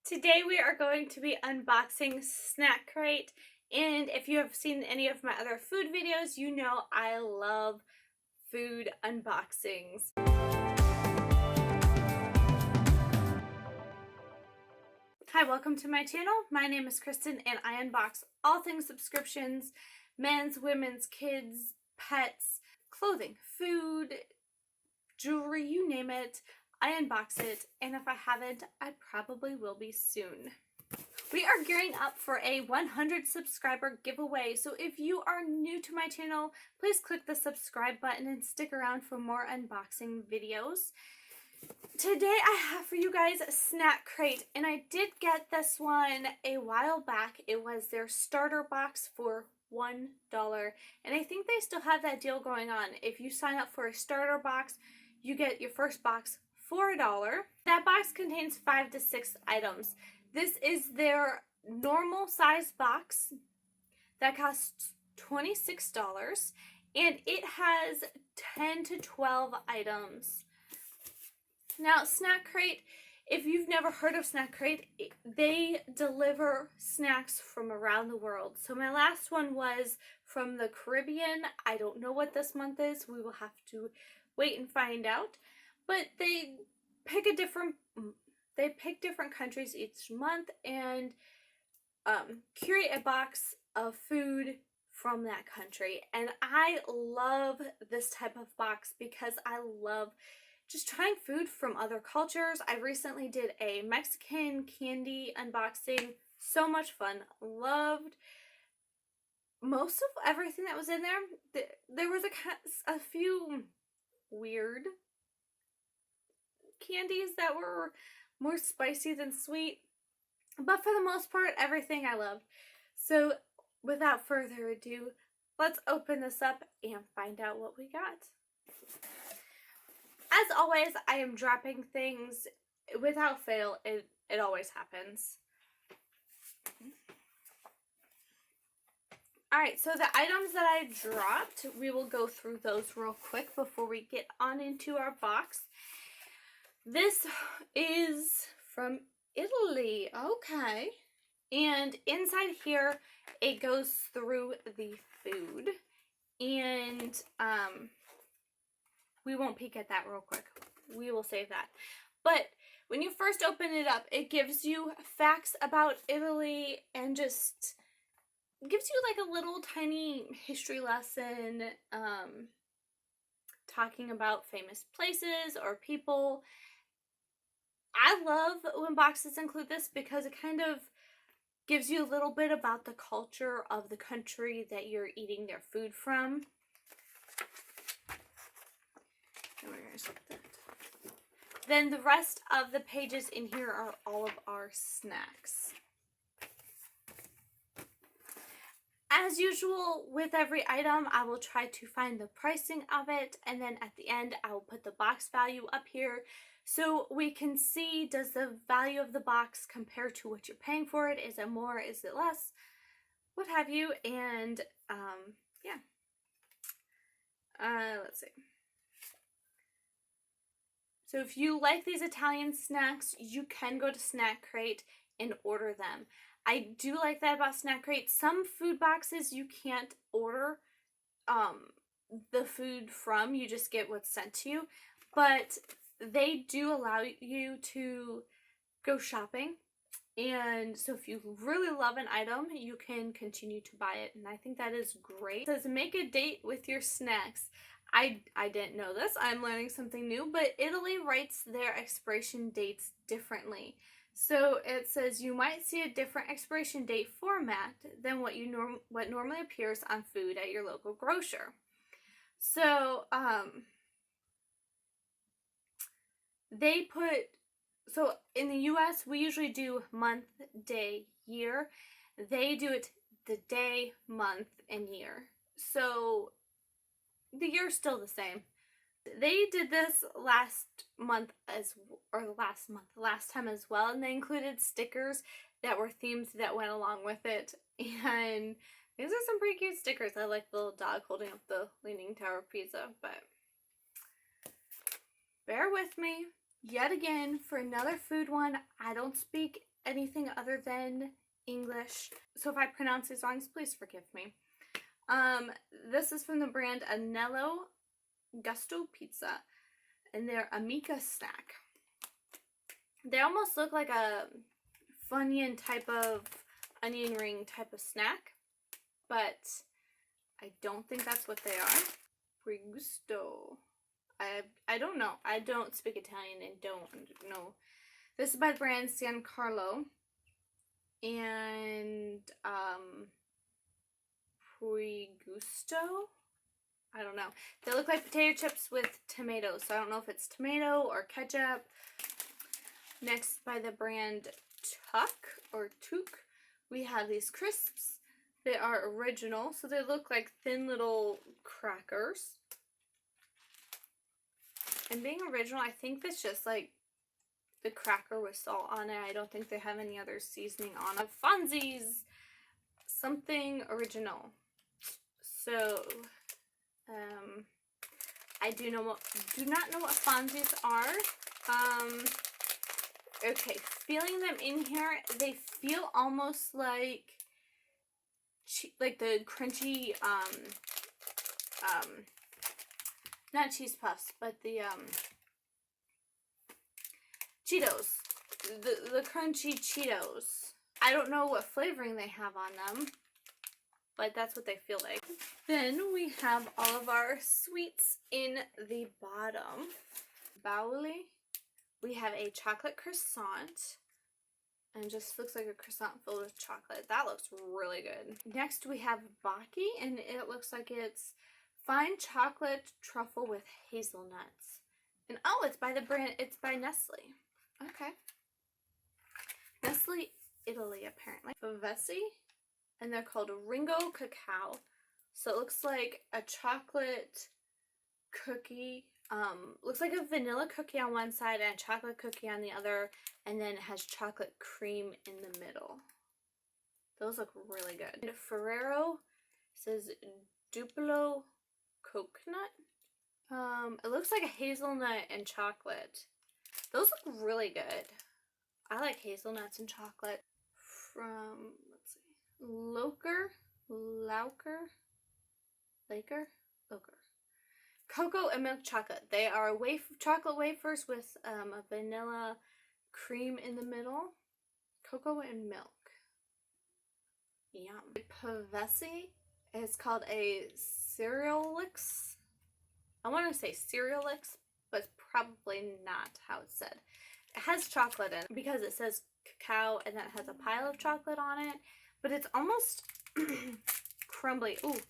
Today we are going to be unboxing Snack Crate, and if you have seen any of my other food videos, you know I love food unboxings. Hi, welcome to my channel. My name is Kristen and I unbox all things subscriptions, men's, women's, kids, pets, clothing, food, jewelry, you name it. I unbox it, and if I haven't, I probably will be soon. We are gearing up for a 100 subscriber giveaway, so if you are new to my channel, please click the subscribe button and stick around for more unboxing videos. Today I have for you guys Snack Crate, and I did get this one a while back. It was their starter box for $1, and I think they still have that deal going on. If you sign up for a starter box, you get your first box for $1. That box contains 5 to 6 items. This is their normal size box that costs $26, and it has 10 to 12 items. Now, Snack Crate, if you've never heard of Snack Crate, they deliver snacks from around the world. So my last one was from the Caribbean. I don't know what this month is. We will have to wait and find out. But they pick different countries each month and curate a box of food from that country. And I love this type of box because I love just trying food from other cultures. I recently did a Mexican candy unboxing. So much fun. Loved most of everything that was in there. There was a few weird candies that were more spicy than sweet, but for the most part, everything I loved. So without further ado, let's open this up and find out what we got. As always, I am dropping things without fail. It always happens. Alright, so the items that I dropped, we will go through those real quick before we get on into our box. This is from Italy. Okay. And inside here, it goes through the food. And we won't peek at that real quick. We will save that. But when you first open it up, it gives you facts about Italy and just gives you like a little tiny history lesson, talking about famous places or people. I love when boxes include this because it kind of gives you a little bit about the culture of the country that you're eating their food from. And we're going to set that. Then the rest of the pages in here are all of our snacks. As usual, with every item, I will try to find the pricing of it, and then at the end, I will put the box value up here so we can see, does the value of the box compare to what you're paying for it? Is it more? Is it less? What have you? And, yeah. Let's see. So if you like these Italian snacks, you can go to Snack Crate and order them. I do like that about Snack Crate. Some food boxes you can't order the food from. You just get what's sent to you. But they do allow you to go shopping. And so if you really love an item, you can continue to buy it. And I think that is great. It says make a date with your snacks. I didn't know this. I'm learning something new. But Italy writes their expiration dates differently. So it says you might see a different expiration date format than what normally appears on food at your local grocer. So so in the US we usually do month, day, year. They do it the day, month, and year. So the year's still the same. They did this last time as well, and they included stickers that were themed that went along with it. And these are some pretty cute stickers. I like the little dog holding up the Leaning Tower of Pisa, but bear with me. Yet again, for another food one, I don't speak anything other than English, so if I pronounce these wrong, please forgive me. This is from the brand Anello Gusto Pizza, and they're a Mica snack. They almost look like a Funyun type of onion ring type of snack, but I don't think that's what they are. Gusto. I don't know. I don't speak Italian and don't know. This is by the brand San Carlo, and Gusto. I don't know. They look like potato chips with tomatoes, so I don't know if it's tomato or ketchup. Next, by the brand Tuk, we have these crisps. They are original, so they look like thin little crackers. And being original, I think it's just like the cracker with salt on it. I don't think they have any other seasoning on it. Fonzie's something original. So, I do not know what Fonzie's are. Okay, feeling them in here, they feel almost like the crunchy, not cheese puffs, but the, Cheetos. The crunchy Cheetos. I don't know what flavoring they have on them, but that's what they feel like. Then we have all of our sweets in the bottom. Bauli. We have a chocolate croissant, and it just looks like a croissant filled with chocolate. That looks really good. Next we have Baki, and it looks like it's fine chocolate truffle with hazelnuts. And oh, it's by Nestle. Okay. Nestle Italy, apparently. Favesi, and they're called Ringo Cacao. So it looks like a chocolate cookie. Looks like a vanilla cookie on one side and a chocolate cookie on the other, and then it has chocolate cream in the middle. Those look really good. And Ferrero says Duplo coconut. It looks like a hazelnut and chocolate. Those look really good. I like hazelnuts and chocolate. From, let's see, Loker. Cocoa and milk chocolate. They are chocolate wafers with a vanilla cream in the middle. Cocoa and milk. Yum. Pavesi is called a Cerealix. I want to say Cerealix, but it's probably not how it's said. It has chocolate in it because it says cacao and then it has a pile of chocolate on it, but it's almost crumbly. Ooh,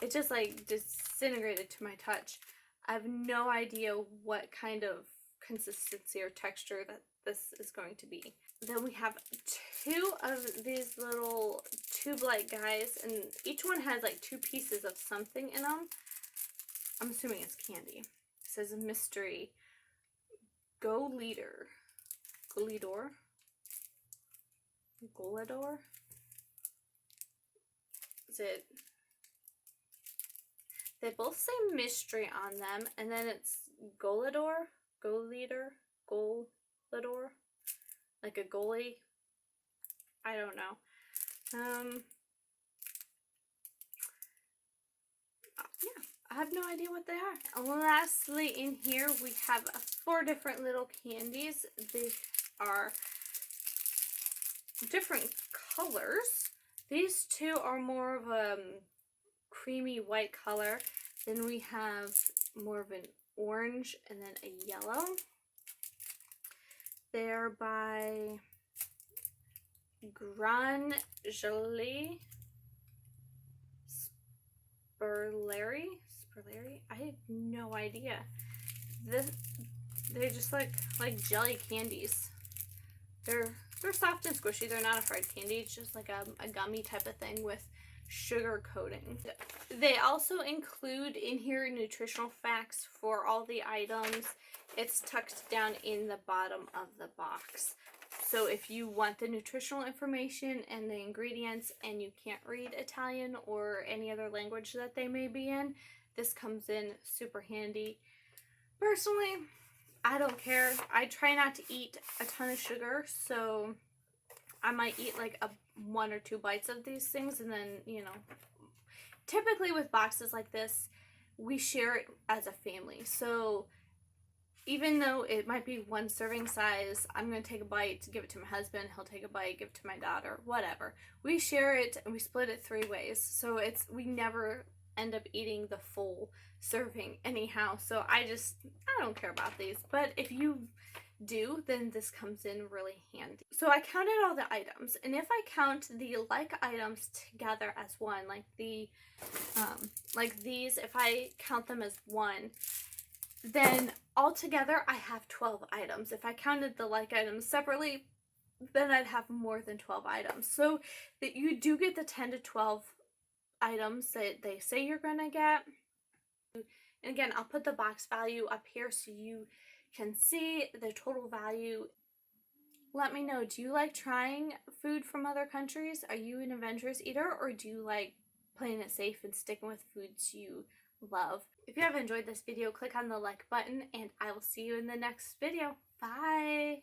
it just like disintegrated to my touch. I have no idea what kind of consistency or texture that this is going to be. Then we have two of these little tube-like guys, and each one has like 2 pieces of something in them. I'm assuming it's candy. It says mystery. Goleador. Is it? They both say mystery on them, and then it's Goleador, like a goalie. I don't know. Yeah, I have no idea what they are. And lastly, in here we have 4 different little candies. They are different colors. These 2 are more of a creamy white color. Then we have more of an orange and then a yellow. They're by Gran Gelée Spurleri. I have no idea. They just like jelly candies. They're soft and squishy. They're not a hard candy. It's just like a gummy type of thing with sugar coating. They also include in here nutritional facts for all the items. It's tucked down in the bottom of the box. So if you want the nutritional information and the ingredients and you can't read Italian or any other language that they may be in, this comes in super handy. Personally, I don't care. I try not to eat a ton of sugar, so I might eat like one or two bites of these things, and then, you know, typically with boxes like this, we share it as a family. So even though it might be one serving size, I'm going to take a bite, give it to my husband, he'll take a bite, give it to my daughter, whatever. We share it and we split it 3 ways. So we never end up eating the full serving anyhow. So I don't care about these. But if you do, then this comes in really handy. So I counted all the items, and if I count the like items together as one, like like these, if I count them as one, then altogether I have 12 items. If I counted the like items separately, then I'd have more than 12 items. So that you do get the 10 to 12 items that they say you're gonna get. And again, I'll put the box value up here so you can see the total value. Let me know, do you like trying food from other countries? Are you an adventurous eater, or do you like playing it safe and sticking with foods you love? If you have enjoyed this video, click on the like button, and I will see you in the next video. Bye!